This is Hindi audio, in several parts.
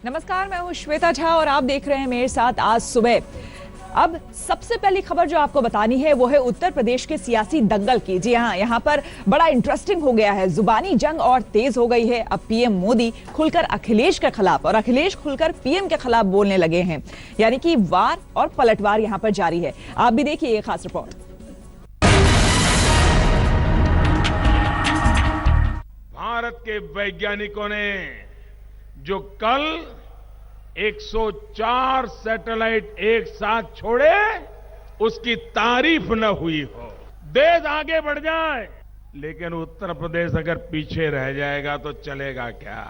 नमस्कार, मैं हूं श्वेता झा और आप देख रहे हैं मेरे साथ आज सुबह। अब सबसे पहली खबर जो आपको बतानी है वो है उत्तर प्रदेश के सियासी दंगल की। जी हां, यहां पर बड़ा इंटरेस्टिंग हो गया है। जुबानी जंग और तेज हो गई है। अब पीएम मोदी खुलकर अखिलेश के खिलाफ और अखिलेश खुलकर पीएम के खिलाफ बोलने लगे हैं। यानी कि वार और पलटवार यहां पर जारी है। आप भी देखिए ये खास रिपोर्ट। भारत के वैज्ञानिकों ने जो कल 104 सैटेलाइट एक साथ छोड़े, उसकी तारीफ न हुई हो। देश आगे बढ़ जाए, लेकिन उत्तर प्रदेश अगर पीछे रह जाएगा तो चलेगा क्या?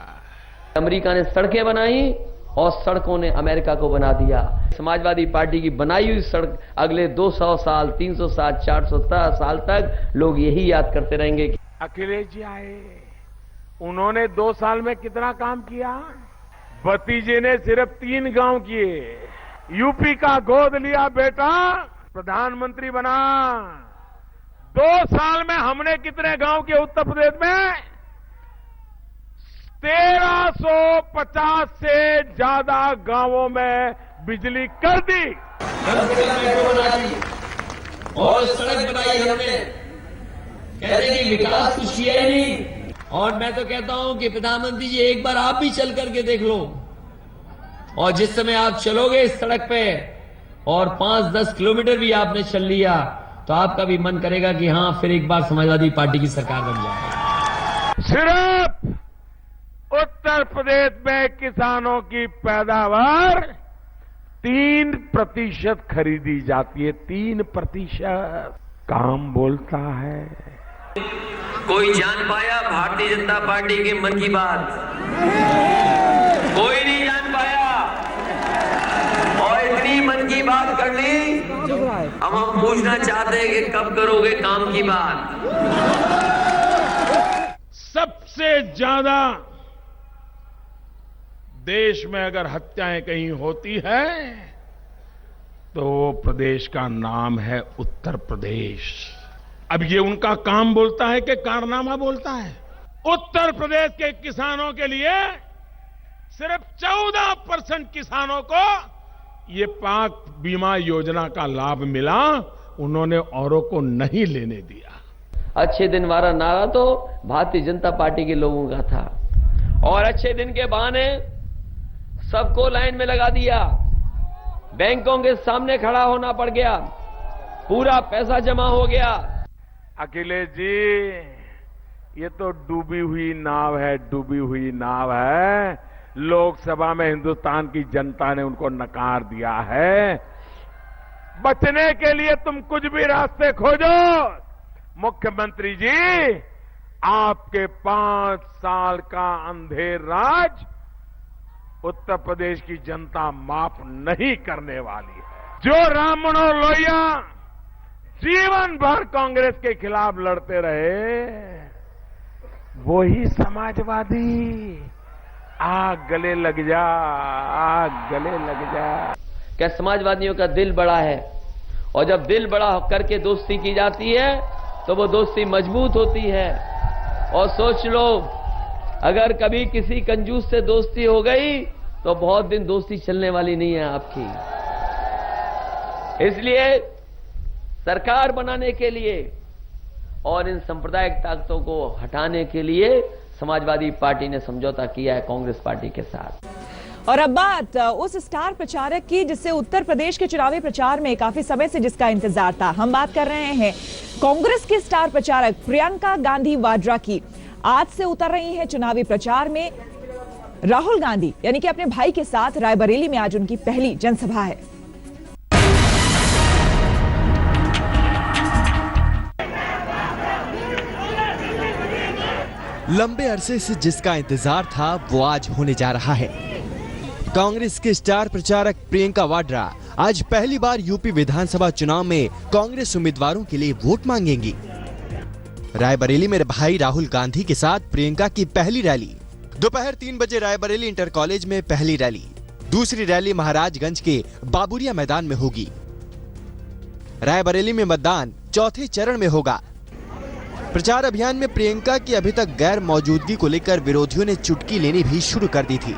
अमेरिका ने सड़कें बनाई और सड़कों ने अमेरिका को बना दिया। समाजवादी पार्टी की बनाई हुई सड़क अगले 200 साल, 300 साल, 400 साल तक लोग यही याद करते रहेंगे। अखिलेश जी आए, उन्होंने 2 साल में कितना काम किया? भतीजे ने सिर्फ 3 गांव किए। यूपी का गोद लिया बेटा, प्रधानमंत्री बना। 2 साल में हमने कितने गांव किए उत्तर प्रदेश में? 1350 से ज्यादा गांवों में बिजली कर दी। और सड़क बनाई हमने। कहते हैं कि विकास कुछ किया ही नहीं। और मैं तो कहता हूं कि प्रधानमंत्री जी एक बार आप भी चल करके देख लो। और जिस समय आप चलोगे इस सड़क पे और 5-10 किलोमीटर भी आपने चल लिया तो आपका भी मन करेगा कि हां, फिर एक बार समाजवादी पार्टी की सरकार बन जाए। सिर्फ उत्तर प्रदेश में किसानों की पैदावार 3% खरीदी जाती है। 3%। काम बोलता है। कोई जान पाया भारतीय जनता पार्टी के मन की बात? कोई नहीं जान पाया। और इतनी मन की बात कर ली, अब हम पूछना चाहते हैं कि कब करोगे काम की बात? सबसे ज्यादा देश में अगर हत्याएं कहीं होती है तो वो प्रदेश का नाम है उत्तर प्रदेश। अब ये उनका काम बोलता है कि कारनामा बोलता है? उत्तर प्रदेश के किसानों के लिए सिर्फ 14% किसानों को ये पाक बीमा योजना का लाभ मिला। उन्होंने औरों को नहीं लेने दिया। अच्छे दिन वाला नारा तो भारतीय जनता पार्टी के लोगों का था और अच्छे दिन के बहाने सबको लाइन में लगा दिया। बैंकों के सामने खड़ा होना पड़ गया, पूरा पैसा जमा हो गया। अखिलेश जी, ये तो डूबी हुई नाव है, डूबी हुई नाव है। लोकसभा में हिंदुस्तान की जनता ने उनको नकार दिया है। बचने के लिए तुम कुछ भी रास्ते खोजो। मुख्यमंत्री जी, आपके 5 साल का अंधेर राज उत्तर प्रदेश की जनता माफ नहीं करने वाली है। जो राम मनोहर लोहिया जीवन भर कांग्रेस के खिलाफ लड़ते रहे, वही समाजवादी आग गले लग जा, आग गले लग जा। क्या समाजवादियों का दिल बड़ा है और जब दिल बड़ा करके दोस्ती की जाती है तो वो दोस्ती मजबूत होती है। और सोच लो, अगर कभी किसी कंजूस से दोस्ती हो गई तो बहुत दिन दोस्ती चलने वाली नहीं है आपकी। इसलिए सरकार बनाने के लिए और इन सांप्रदायिक ताकतों को हटाने के लिए समाजवादी पार्टी ने समझौता किया है कांग्रेस पार्टी के साथ। और अब बात उस स्टार प्रचारक की जिससे उत्तर प्रदेश के चुनावी प्रचार में काफी समय से जिसका इंतजार था। हम बात कर रहे हैं कांग्रेस की स्टार प्रचारक प्रियंका गांधी वाड्रा की। आज से उतर रही है चुनावी प्रचार में। राहुल गांधी यानी कि अपने भाई के साथ रायबरेली में आज उनकी पहली जनसभा है। लंबे अरसे से जिसका इंतजार था वो आज होने जा रहा है। कांग्रेस के स्टार प्रचारक प्रियंका वाड्रा आज पहली बार यूपी विधानसभा चुनाव में कांग्रेस उम्मीदवारों के लिए वोट मांगेंगी। रायबरेली में भाई राहुल गांधी के साथ प्रियंका की पहली रैली। दोपहर 3 बजे रायबरेली इंटर कॉलेज में पहली रैली। दूसरी रैली महाराजगंज के बाबुरिया मैदान में होगी। रायबरेली में मतदान चौथे चरण में होगा। प्रचार अभियान में प्रियंका की अभी तक गैर मौजूदगी को लेकर विरोधियों ने चुटकी लेनी भी शुरू कर दी थी।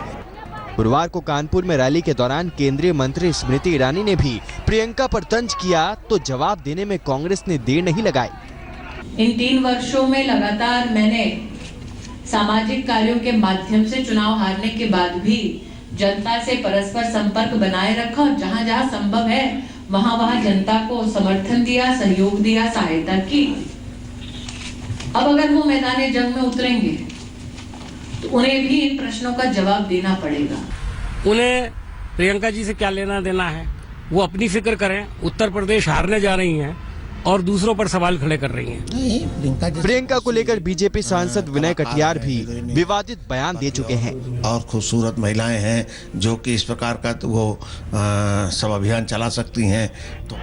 गुरुवार को कानपुर में रैली के दौरान केंद्रीय मंत्री स्मृति ईरानी ने भी प्रियंका पर तंज किया तो जवाब देने में कांग्रेस ने देर नहीं लगाई। इन 3 वर्षों में लगातार मैंने सामाजिक कार्यों के माध्यम से चुनाव हारने के बाद भी जनता से परस्पर संपर्क बनाए रखा और जहां जहां संभव है वहां जनता को समर्थन दिया, सहयोग दिया, सहायता की। अब अगर वो मैदाने जंग में उतरेंगे तो उन्हें भी इन प्रश्नों का जवाब देना पड़ेगा। उन्हें प्रियंका जी से क्या लेना देना है, वो अपनी फिक्र करें। उत्तर प्रदेश हारने जा रही हैं और दूसरों पर सवाल खड़े कर रही हैं। प्रियंका को लेकर बीजेपी सांसद विनय कटियार भी विवादित बयान दे चुके हैं। और खूबसूरत महिलाएं हैं जो कि इस प्रकार का तो वो सब अभियान चला सकती हैं। तो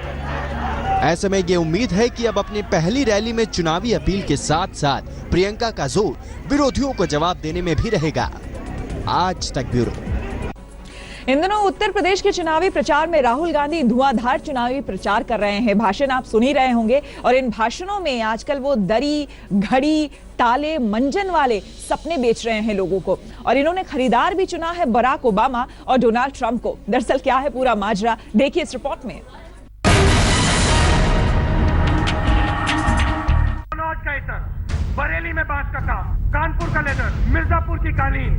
ऐसे में ये उम्मीद है कि अब अपनी पहली रैली में चुनावी अपील के साथ साथ प्रियंका का जोर विरोधियों को जवाब देने में भी रहेगा। आज तक ब्यूरो। इन दिनों उत्तर प्रदेश के चुनावी प्रचार में राहुल गांधी धुआंधार चुनावी प्रचार कर रहे हैं। भाषण आप सुन ही रहे होंगे और इन भाषणों में आजकल वो दरी, घड़ी, ताले, मंजन वाले सपने बेच रहे हैं लोगों को। और इन्होंने खरीदार भी चुना है बराक ओबामा और डोनाल्ड ट्रंप को। दरअसल क्या है पूरा माजरा, देखिए इस रिपोर्ट में। बरेली में बांस का काम, कानपुर का लेदर, मिर्जापुर की कालीन।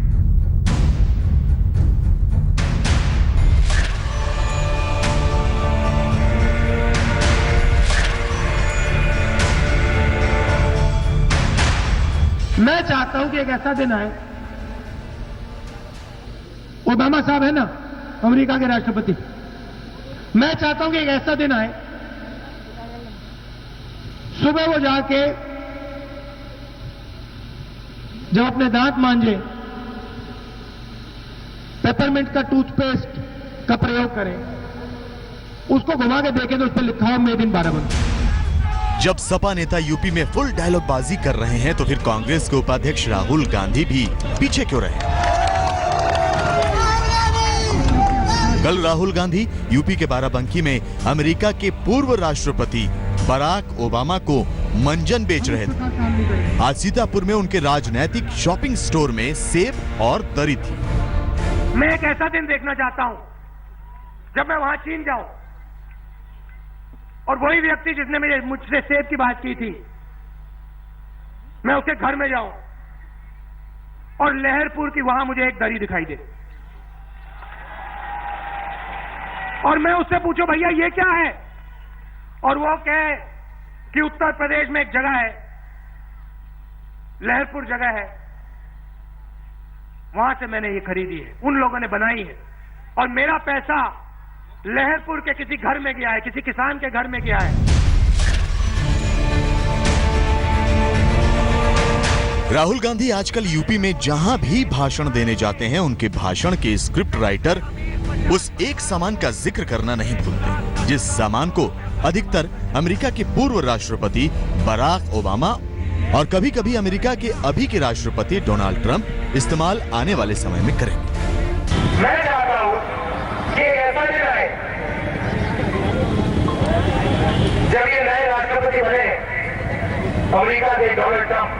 मैं चाहता हूं कि एक ऐसा दिन आए, ओबामा साहब है ना अमेरिका के राष्ट्रपति, मैं चाहता हूं कि एक ऐसा दिन आए सुबह वो जाके जब अपने दांत मांजे पेपरमिंट का टूथपेस्ट का प्रयोग करें, उसको घुमा के देखें तो उस पर लिखा हो मेड इन बाराबंकी। जब सपा नेता यूपी में फुल डायलॉग बाजी कर रहे हैं तो फिर कांग्रेस के उपाध्यक्ष राहुल गांधी भी पीछे क्यों रहे? कल राहुल गांधी यूपी के बाराबंकी में अमेरिका के पूर्व राष्ट्रपति बराक ओबामा को मंजन बेच रहे थे। आज सीतापुर में उनके राजनैतिक शॉपिंग स्टोर में सेब और दरी थी। मैं एक ऐसा दिन देखना चाहता हूं जब मैं वहां चीन जाऊं और वही व्यक्ति जिसने मुझसे सेब की बात की थी, मैं उसके घर में जाऊं और लहरपुर की वहां मुझे एक दरी दिखाई दे और मैं उससे पूछूं भैया ये क्या है, और वो कहे कि उत्तर प्रदेश में एक जगह है, लहरपुर जगह है, वहां से मैंने ये खरीदी है, उन लोगों ने बनाई है और मेरा पैसा लहरपुर के किसी घर में गया है, किसी किसान के घर में गया है। राहुल गांधी आजकल यूपी में जहां भी भाषण देने जाते हैं, उनके भाषण के स्क्रिप्ट राइटर उस एक सामान का जिक्र करना नहीं भूलते, जिस सामान को अधिकतर अमेरिका के पूर्व राष्ट्रपति बराक ओबामा और कभी कभी अमेरिका के अभी के राष्ट्रपति डोनाल्ड ट्रंप इस्तेमाल आने वाले समय में करेंगे। मैं चाहता हूं कि ऐसा दिन आए जब ये नए राष्ट्रपति बने अमेरिका के डोनाल्ड ट्रंप,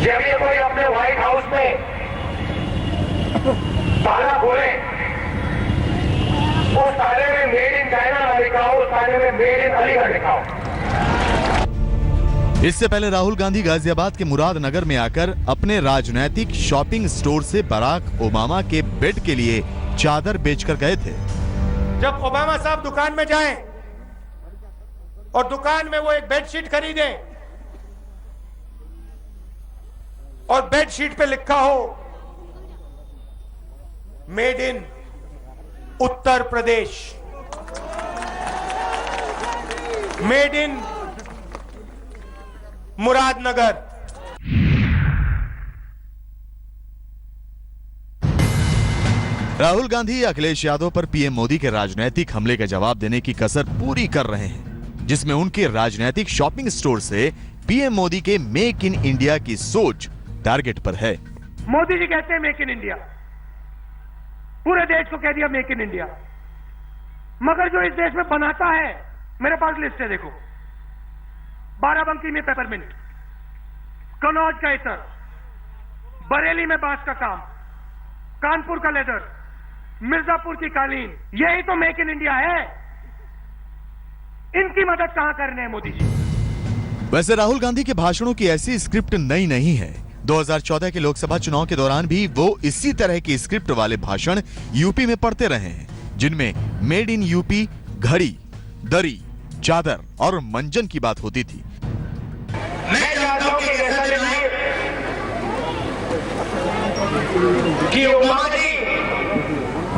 जब ये कोई अपने व्हाइट हाउस में ताला खोले, उस ताले में मेड इन चाइना ना लिखा हो, उस ताले में मेड इन अलीगढ़ लिखा हो। इससे पहले राहुल गांधी गाजियाबाद के मुरादनगर में आकर अपने राजनैतिक शॉपिंग स्टोर से बराक ओबामा के बेड के लिए चादर बेचकर गए थे। जब ओबामा साहब दुकान में जाएं और दुकान में वो एक बेडशीट खरीदें और बेडशीट पे लिखा हो made in Uttar Pradesh, made in Muradnagar. Rahul Gandhi Akhilesh Yadav पर पीएम मोदी के राजनीतिक हमले का जवाब देने की कसर पूरी कर रहे हैं, जिसमें उनके राजनीतिक शॉपिंग स्टोर से पीएम मोदी के मेक इन इंडिया की सोच टारगेट पर है। मोदी जी कहते हैं मेक इन इंडिया, पूरे देश को कह दिया मेक इन इंडिया, मगर जो इस देश में बनाता है, मेरे पास लिस्ट है देखो, बाराबंकी में पेपरमिंट, कन्नौज का इतर, बरेली में बांस का काम, कानपुर का लेदर, मिर्जापुर की कालीन, यही तो मेक इन इंडिया है। इनकी मदद कहां करने है मोदी जी? वैसे राहुल गांधी के भाषणों की ऐसी स्क्रिप्ट नई नहीं है। 2014 के लोकसभा चुनाव के दौरान भी वो इसी तरह की स्क्रिप्ट वाले भाषण यूपी में पढ़ते रहे हैं, जिनमें मेड इन यूपी, घड़ी, दरी, चादर और मंजन की बात होती थी। मैं चाहता हूं कि ऐसा नहीं कि उमा जी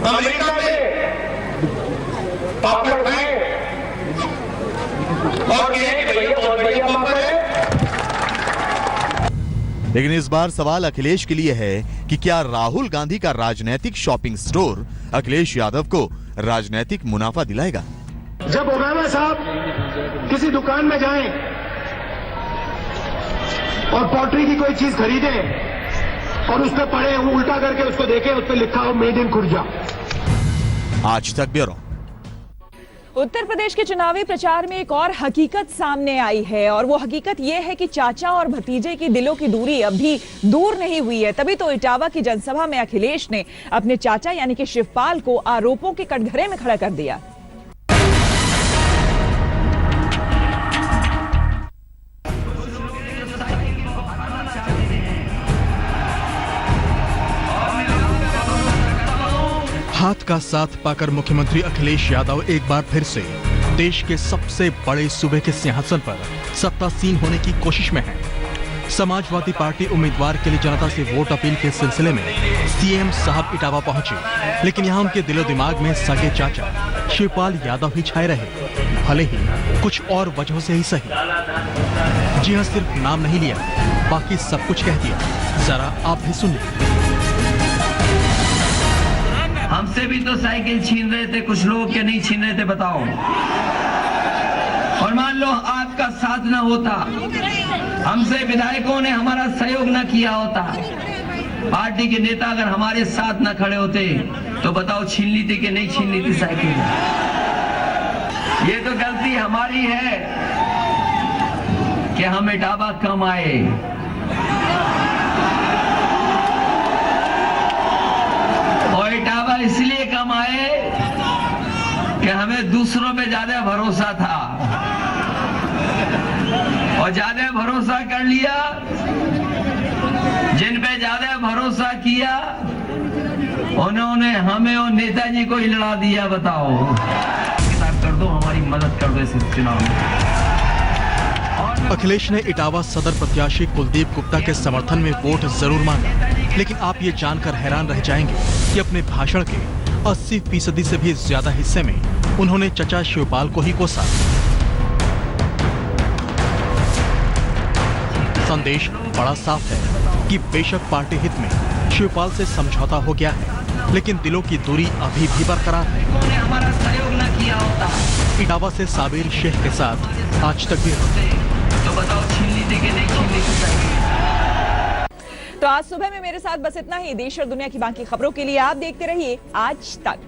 अमेरिका में पापड़ खाए और कहें कि भैया बहुत बढ़िया पापड़ है। लेकिन इस बार सवाल अखिलेश के लिए है कि क्या राहुल गांधी का राजनीतिक शॉपिंग स्टोर अखिलेश यादव को राजनीतिक मुनाफा दिलाएगा? जब ओबामा साहब किसी दुकान में जाएं और पॉल्ट्री की कोई चीज खरीदे और उस पर पढ़े, वो उल्टा करके उसको देखे, उस पर लिखा हो मेड इन खुर्जा। आज तक ब्यूरो। उत्तर प्रदेश के चुनावी प्रचार में एक और हकीकत सामने आई है, और वो हकीकत ये है कि चाचा और भतीजे की दिलों की दूरी अभी दूर नहीं हुई है। तभी तो इटावा की जनसभा में अखिलेश ने अपने चाचा यानी कि शिवपाल को आरोपों के कटघरे में खड़ा कर दिया। हाथ का साथ पाकर मुख्यमंत्री अखिलेश यादव एक बार फिर से देश के सबसे बड़े सूबे के सिंहासन पर सत्तासीन होने की कोशिश में है। समाजवादी पार्टी उम्मीदवार के लिए जनता से वोट अपील के सिलसिले में सीएम साहब इटावा पहुंचे, लेकिन यहां उनके दिलो दिमाग में सगे चाचा शिवपाल यादव ही छाए रहे, भले ही कुछ और वजहों से ही सही। जी हां, सिर्फ नाम नहीं लिया, बाकी सब कुछ कह दिया। जरा आप भी सुनिए। हमसे भी तो साइकिल छीन रहे थे कुछ लोग, के नहीं छीन रहे थे बताओ? और मान लो आपका साथ ना होता, हमसे विधायकों ने हमारा सहयोग ना किया होता, पार्टी के नेता अगर हमारे साथ ना खड़े होते, तो बताओ छीन ली थी कि नहीं छीन ली थी साइकिल? ये तो गलती हमारी है कि हम इटावा कम आए। और इटावा इसलिए कम आए कि हमें दूसरों पे ज्यादा भरोसा था, और ज्यादा भरोसा कर लिया। जिन पे ज्यादा भरोसा किया उन्होंने हमें और नेताजी को ही लड़ा दिया। बताओ, कर दो, हमारी मदद कर दो इस चुनाव में। अखिलेश ने इटावा सदर प्रत्याशी कुलदीप गुप्ता के समर्थन में वोट जरूर मांगा, लेकिन आप ये जानकर हैरान रह जाएंगे कि अपने भाषण के 80% से भी ज्यादा हिस्से में उन्होंने चचा शिवपाल को ही कोसा। संदेश बड़ा साफ है कि बेशक पार्टी हित में शिवपाल से समझौता हो गया है, लेकिन दिलों की दूरी अभी भी बरकरार है। हमारा सहयोग न किया होता, इटावा से साबिर शेख के साथ आज तक भी तो बताओ छीन ली थी कि नहीं छीन ली थी? तो आज सुबह में मेरे साथ बस इतना ही। देश और दुनिया की बाकी खबरों के लिए आप देखते रहिए आज तक।